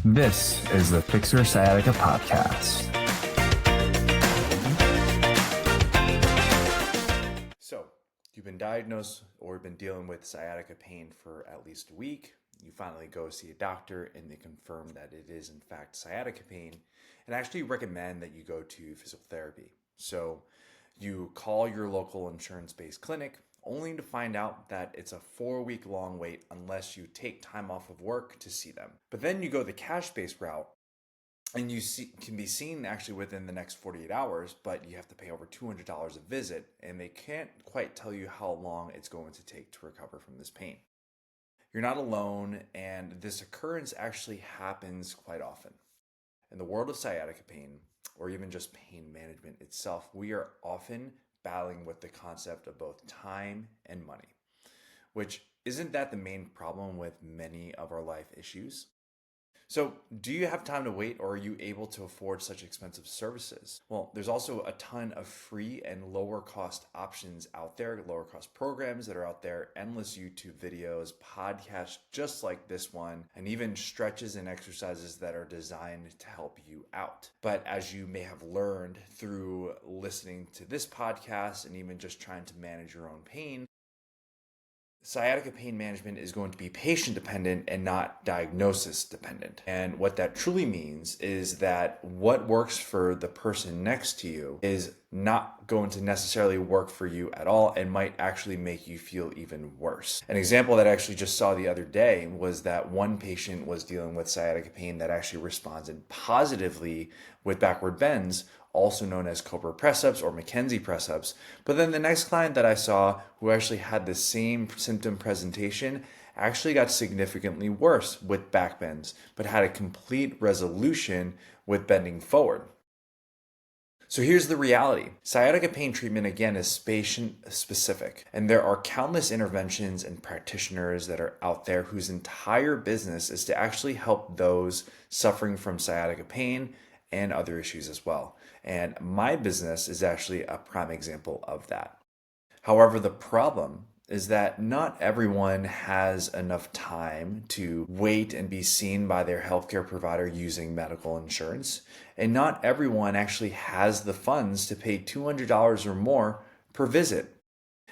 This is the Fix Your Sciatica podcast. So, you've been diagnosed or been dealing with sciatica pain for at least a week. You finally go see a doctor and they confirm that it is in fact sciatica pain and actually recommend that you go to physical therapy. So, you call your local insurance-based clinic only to find out that it's a 4-week long wait unless you take time off of work to see them. But then you go the cash-based route and can be seen actually within the next 48 hours, but you have to pay over $200 a visit, and they can't quite tell you how long it's going to take to recover from this pain. You're not alone, and this occurrence actually happens quite often. In the world of sciatica pain, or even just pain management itself, we are often battling with the concept of both time and money, which isn't that the main problem with many of our life issues? So, do you have time to wait, or are you able to afford such expensive services? Well, there's also a ton of free and lower cost options out there, lower cost programs that are out there, endless YouTube videos, podcasts just like this one, and even stretches and exercises that are designed to help you out. But as you may have learned through listening to this podcast and even just trying to manage your own pain, sciatica pain management is going to be patient dependent and not diagnosis dependent. And what that truly means is that what works for the person next to you is not going to necessarily work for you at all and might actually make you feel even worse. An example that I actually just saw the other day was that one patient was dealing with sciatica pain that actually responded positively with backward bends, also known as Cobra press-ups or Mackenzie press-ups. But then the next client that I saw who actually had the same symptom presentation actually got significantly worse with back bends, but had a complete resolution with bending forward. So here's the reality. Sciatica pain treatment, again, is patient specific. And there are countless interventions and practitioners that are out there whose entire business is to actually help those suffering from sciatica pain and other issues as well. And my business is actually a prime example of that. However, the problem is that not everyone has enough time to wait and be seen by their healthcare provider using medical insurance. And not everyone actually has the funds to pay $200 or more per visit.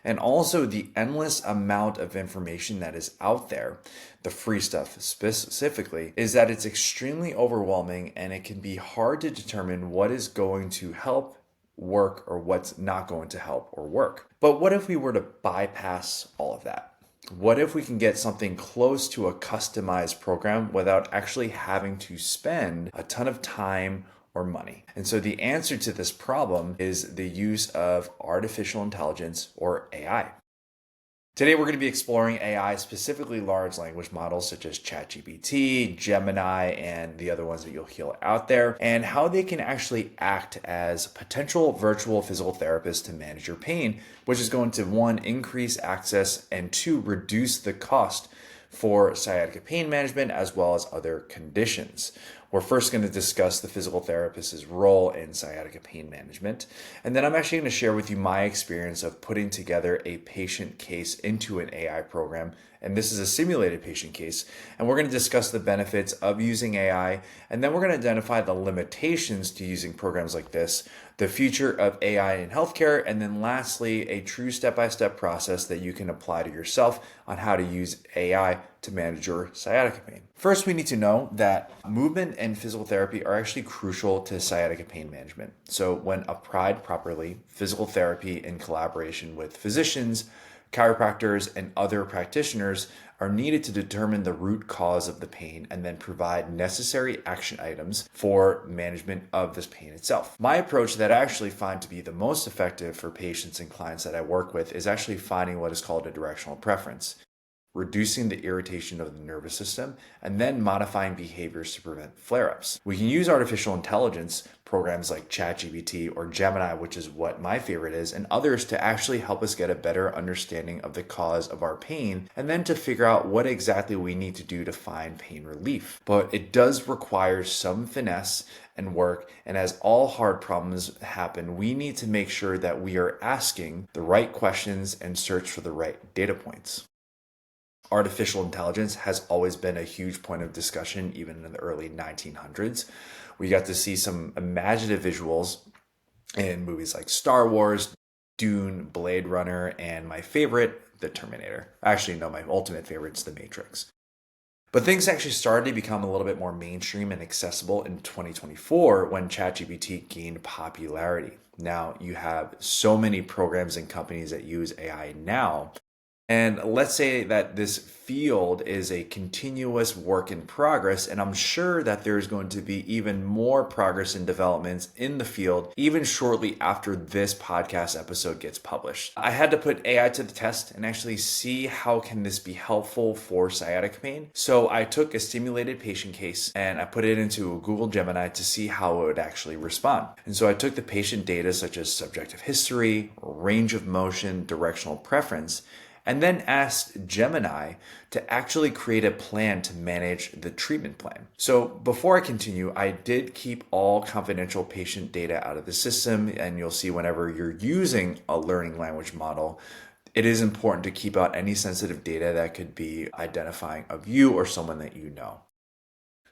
And also the endless amount of information that is out there, the free stuff specifically, is that it's extremely overwhelming and it can be hard to determine what is going to help work or what's not going to help or work. But what if we were to bypass all of that? What if we can get something close to a customized program without actually having to spend a ton of time or money? And so the answer to this problem is the use of artificial intelligence or AI. Today we're going to be exploring AI, specifically large language models such as ChatGPT, Gemini, and the other ones that you'll hear out there, and how they can actually act as potential virtual physical therapists to manage your pain, which is going to, one, increase access, and two, reduce the cost for sciatica pain management as well as other conditions. We're first going to discuss the physical therapist's role in sciatica pain management, and then I'm actually going to share with you my experience of putting together a patient case into an AI program. And this is a simulated patient case, and we're going to discuss the benefits of using AI, and then we're going to identify the limitations to using programs like this, the future of AI in healthcare, and then lastly, a true step-by-step process that you can apply to yourself on how to use AI to manage your sciatica pain. First, we need to know that movement and physical therapy are actually crucial to sciatica pain management. So when applied properly, physical therapy in collaboration with physicians, chiropractors, and other practitioners are needed to determine the root cause of the pain and then provide necessary action items for management of this pain itself. My approach that I actually find to be the most effective for patients and clients that I work with is actually finding what is called a directional preference, reducing the irritation of the nervous system, and then modifying behaviors to prevent flare-ups. We can use artificial intelligence programs like ChatGPT or Gemini, which is what my favorite is, and others to actually help us get a better understanding of the cause of our pain, and then to figure out what exactly we need to do to find pain relief. But it does require some finesse and work, and as all hard problems happen, we need to make sure that we are asking the right questions and search for the right data points. artificial intelligence has always been a huge point of discussion, even in the early 1900s. We got to see some imaginative visuals in movies like Star Wars, Dune, Blade Runner, and my favorite, The Terminator. Actually, no, my ultimate favorite is The Matrix. But things actually started to become a little bit more mainstream and accessible in 2024 when ChatGPT gained popularity. Now, you have so many programs and companies that use AI now. And let's say that this field is a continuous work in progress, and I'm sure that there's going to be even more progress and developments in the field, even shortly after this podcast episode gets published. I had to put AI to the test and actually see how can this be helpful for sciatica pain. So I took a simulated patient case and I put it into a Google Gemini to see how it would actually respond. And so I took the patient data such as subjective history, range of motion, directional preference, and then asked Gemini to actually create a plan to manage the treatment plan. So before I continue, I did keep all confidential patient data out of the system, and you'll see whenever you're using a learning language model, it is important to keep out any sensitive data that could be identifying of you or someone that you know.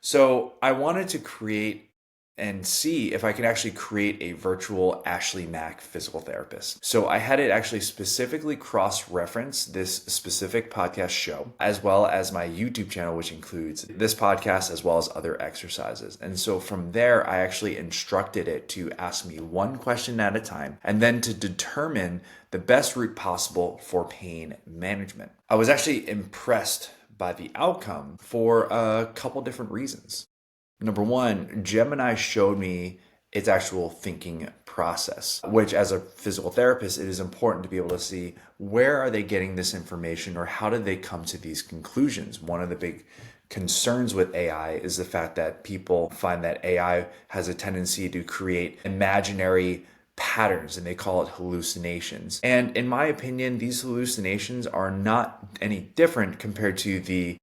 So I wanted to create and see if I could actually create a virtual Ashley Mak physical therapist. So I had it actually specifically cross-reference this specific podcast show, as well as my YouTube channel, which includes this podcast as well as other exercises. And so from there, I actually instructed it to ask me one question at a time, and then to determine the best route possible for pain management. I was actually impressed by the outcome for a couple different reasons. Number one, Gemini showed me its actual thinking process, which as a physical therapist, it is important to be able to see where are they getting this information or how did they come to these conclusions. One of the big concerns with AI is the fact that people find that AI has a tendency to create imaginary patterns and they call it hallucinations. And in my opinion, these hallucinations are not any different compared to the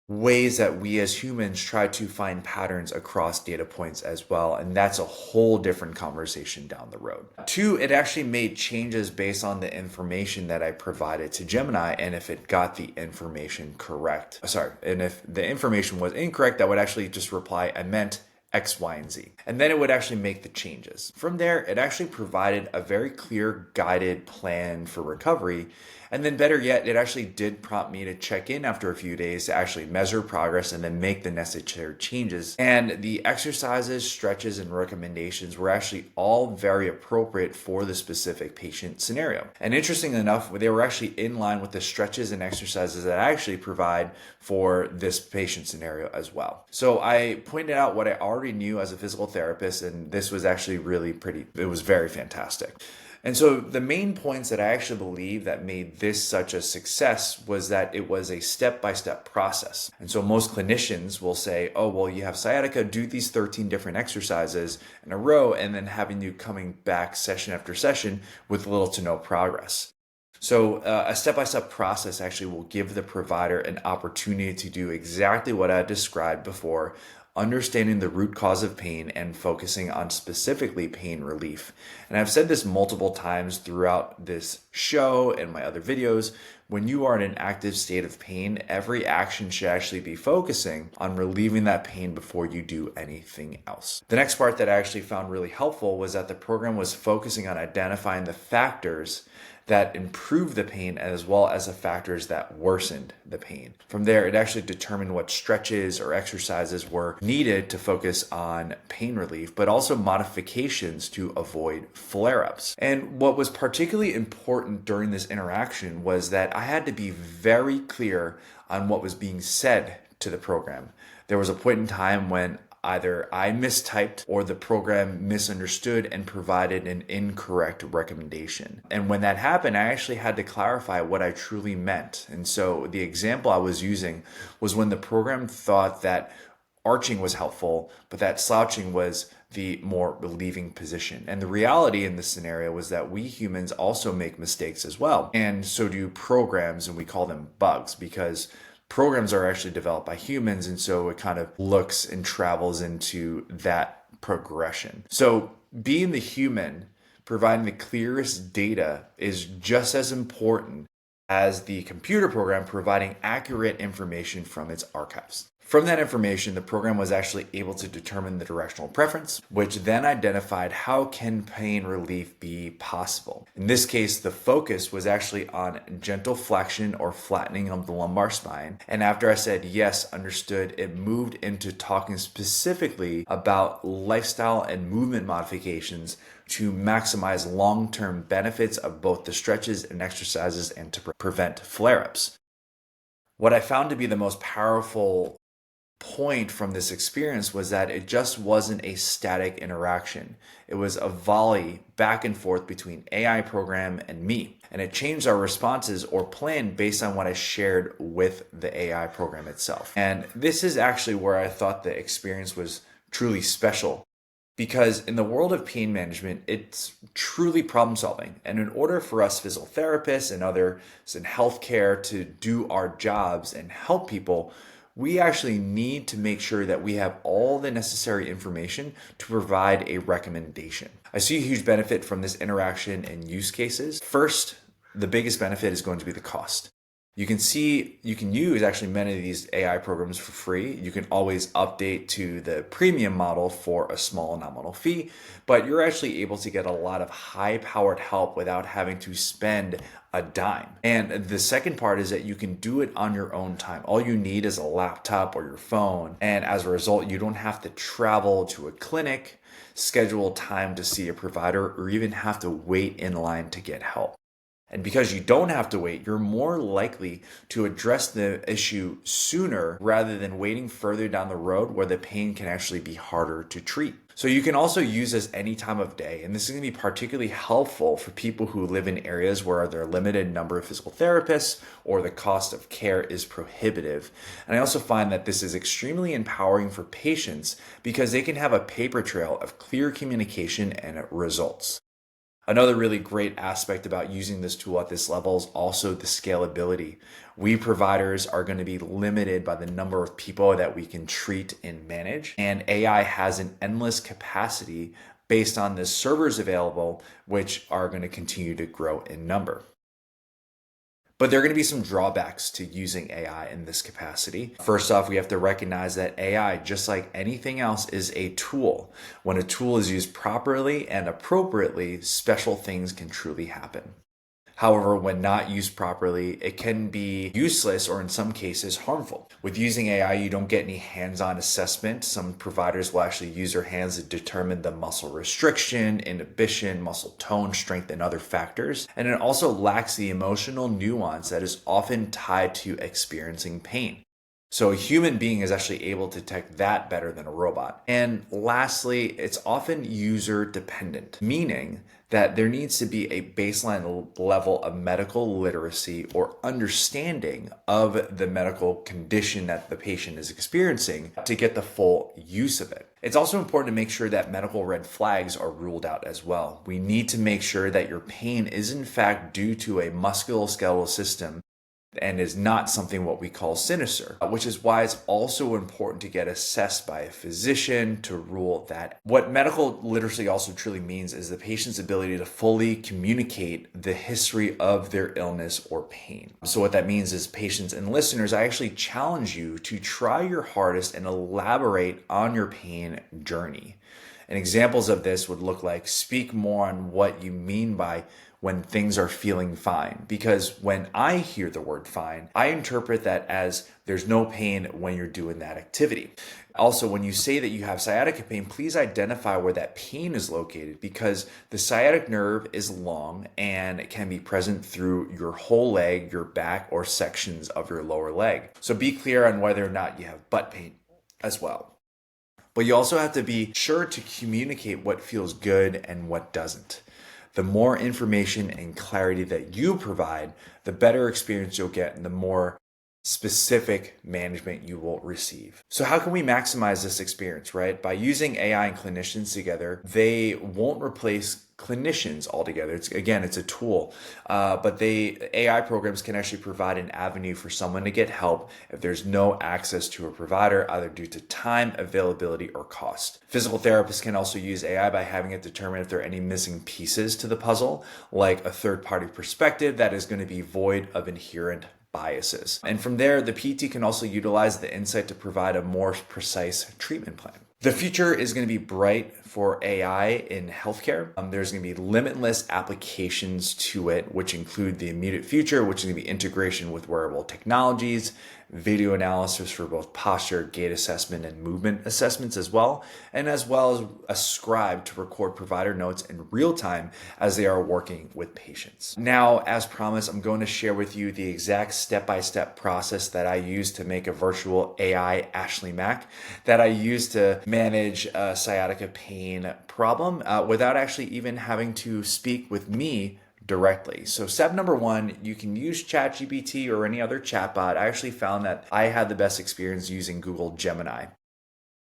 ways that we as humans try to find patterns across data points as well. And that's a whole different conversation down the road. Two, it actually made changes based on the information that I provided to Gemini and if it got the information correct. And if the information was incorrect, that would actually just reply, I meant X, Y, and Z. And then it would actually make the changes. From there, it actually provided a very clear guided plan for recovery. And then better yet, it actually did prompt me to check in after a few days to actually measure progress and then make the necessary changes. And the exercises, stretches, and recommendations were actually all very appropriate for the specific patient scenario. And interestingly enough, they were actually in line with the stretches and exercises that I actually provide for this patient scenario as well. So I pointed out what I already knew as a physical therapist, and this was actually it was very fantastic. And so the main points that I actually believe that made this such a success was that it was a step-by-step process. And so most clinicians will say, oh, well, you have sciatica, do these 13 different exercises in a row, and then having you coming back session after session with little to no progress. So a step-by-step process actually will give the provider an opportunity to do exactly what I described before, understanding the root cause of pain and focusing on specifically pain relief. And I've said this multiple times throughout this show and my other videos. When you are in an active state of pain, every action should actually be focusing on relieving that pain before you do anything else. The next part that I actually found really helpful was that the program was focusing on identifying the factors that improved the pain as well as the factors that worsened the pain. From there, it actually determined what stretches or exercises were needed to focus on pain relief, but also modifications to avoid flare-ups. And what was particularly important during this interaction was that I had to be very clear on what was being said to the program. There was a point in time when either I mistyped or the program misunderstood and provided an incorrect recommendation. And when that happened, I actually had to clarify what I truly meant. And so the example I was using was when the program thought that arching was helpful, but that slouching was the more relieving position. And the reality in this scenario was that we humans also make mistakes as well. And so do programs, and we call them bugs because programs are actually developed by humans, and so it kind of looks and travels into that progression. So being the human, providing the clearest data is just as important as the computer program providing accurate information from its archives. From that information, the program was actually able to determine the directional preference, which then identified how can pain relief be possible. In this case, the focus was actually on gentle flexion or flattening of the lumbar spine. And after I said yes, understood, it moved into talking specifically about lifestyle and movement modifications to maximize long-term benefits of both the stretches and exercises and to prevent flare-ups. What I found to be the most powerful point from this experience was that it just wasn't a static interaction. It was a volley back and forth between AI program and me. And it changed our responses or plan based on what I shared with the AI program itself. And this is actually where I thought the experience was truly special. Because in the world of pain management, it's truly problem solving. And in order for us physical therapists and others in healthcare to do our jobs and help people, we actually need to make sure that we have all the necessary information to provide a recommendation. I see a huge benefit from this interaction and use cases. First, the biggest benefit is going to be the cost. You can use actually many of these AI programs for free. You can always update to the premium model for a small nominal fee, but you're actually able to get a lot of high-powered help without having to spend a dime. And the second part is that you can do it on your own time. All you need is a laptop or your phone. And as a result, you don't have to travel to a clinic, schedule time to see a provider, or even have to wait in line to get help. And because you don't have to wait, you're more likely to address the issue sooner rather than waiting further down the road where the pain can actually be harder to treat. So you can also use this any time of day. And this is going to be particularly helpful for people who live in areas where there are limited number of physical therapists or the cost of care is prohibitive. And I also find that this is extremely empowering for patients because they can have a paper trail of clear communication and results. Another really great aspect about using this tool at this level is also the scalability. We providers are going to be limited by the number of people that we can treat and manage, and AI has an endless capacity based on the servers available, which are going to continue to grow in number. But there are going to be some drawbacks to using AI in this capacity. First off, we have to recognize that AI, just like anything else, is a tool. When a tool is used properly and appropriately, special things can truly happen. However, when not used properly, it can be useless or in some cases harmful. With using AI, you don't get any hands-on assessment. Some providers will actually use their hands to determine the muscle restriction, inhibition, muscle tone, strength, and other factors. And it also lacks the emotional nuance that is often tied to experiencing pain. So a human being is actually able to detect that better than a robot. And lastly, it's often user dependent, meaning that there needs to be a baseline level of medical literacy or understanding of the medical condition that the patient is experiencing to get the full use of it. It's also important to make sure that medical red flags are ruled out as well. We need to make sure that your pain is in fact due to a musculoskeletal system and is not something what we call sinister, which is why it's also important to get assessed by a physician to rule that. What medical literacy also truly means is the patient's ability to fully communicate the history of their illness or pain. So what that means is patients and listeners, I actually challenge you to try your hardest and elaborate on your pain journey. And examples of this would look like speak more on what you mean by when things are feeling fine. Because when I hear the word fine, I interpret that as there's no pain when you're doing that activity. Also, when you say that you have sciatica pain, please identify where that pain is located because the sciatic nerve is long and it can be present through your whole leg, your back, or sections of your lower leg. So be clear on whether or not you have butt pain as well. But you also have to be sure to communicate what feels good and what doesn't. The more information and clarity that you provide, the better experience you'll get and the more specific management you will receive. So how can we maximize this experience, right? By using AI and clinicians together, they won't replace clinicians altogether. It's a tool, but AI programs can actually provide an avenue for someone to get help if there's no access to a provider, either due to time, availability, or cost. Physical therapists can also use AI by having it determine if there are any missing pieces to the puzzle, like a third-party perspective that is going to be void of inherent biases. And from there, the PT can also utilize the insight to provide a more precise treatment plan. The future is going to be bright for AI in healthcare. There's going to be limitless applications to it, which include the immediate future, which is going to be integration with wearable technologies, video analysis for both posture, gait assessment, and movement assessments as well as a scribe to record provider notes in real time as they are working with patients. Now, as promised, I'm going to share with you the exact step-by-step process that I use to make a virtual AI Ashley Mak that I use to manage a sciatica pain problem without actually even having to speak with me directly. So step number one, you can use ChatGPT or any other chatbot. I actually found that I had the best experience using Google Gemini.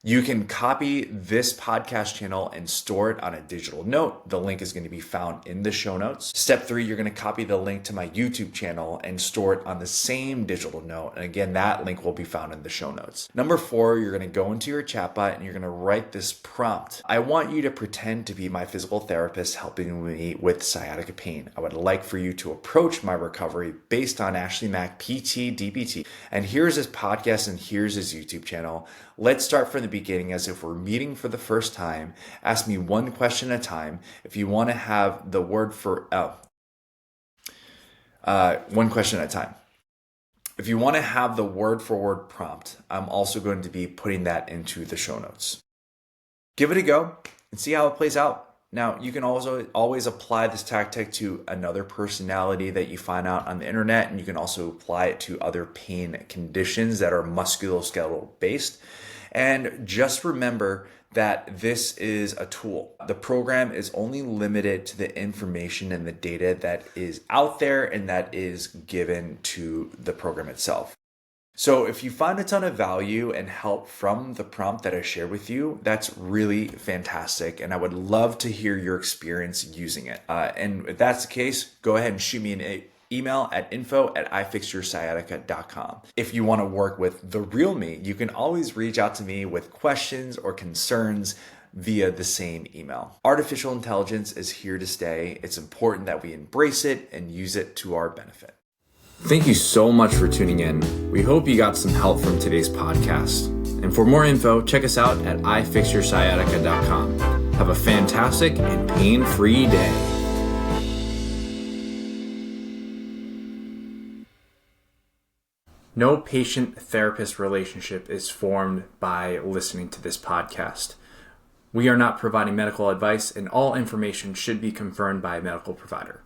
You can copy this podcast channel and store it on a digital note. The link is going to be found in the show notes. Step three, you're going to copy the link to my YouTube channel and store it on the same digital note. And again, that link will be found in the show notes. Number four, you're going to go into your chatbot and you're going to write this prompt. I want you to pretend to be my physical therapist helping me with sciatica pain. I would like for you to approach my recovery based on Ashley Mak PT DBT. And here's his podcast and here's his YouTube channel. Let's start from the beginning as if we're meeting for the first time. Ask me one question at a time. If you want to have the word for one question at a time. If you want to have the word for word prompt, I'm also going to be putting that into the show notes. Give it a go and see how it plays out. Now, you can also always apply this tactic to another personality that you find out on the internet, and you can also apply it to other pain conditions that are musculoskeletal based. And just remember that this is a tool. The program is only limited to the information and the data that is out there and that is given to the program itself. So if you find a ton of value and help from the prompt that I share with you, that's really fantastic. And I would love to hear your experience using it. And if that's the case, go ahead and shoot me an email at info@ifixyoursciatica.com. If you want to work with the real me, you can always reach out to me with questions or concerns via the same email. Artificial intelligence is here to stay. It's important that we embrace it and use it to our benefit. Thank you so much for tuning in. We hope you got some help from today's podcast. And for more info, check us out at ifixyoursciatica.com. Have a fantastic and pain-free day. No patient-therapist relationship is formed by listening to this podcast. We are not providing medical advice, and all information should be confirmed by a medical provider.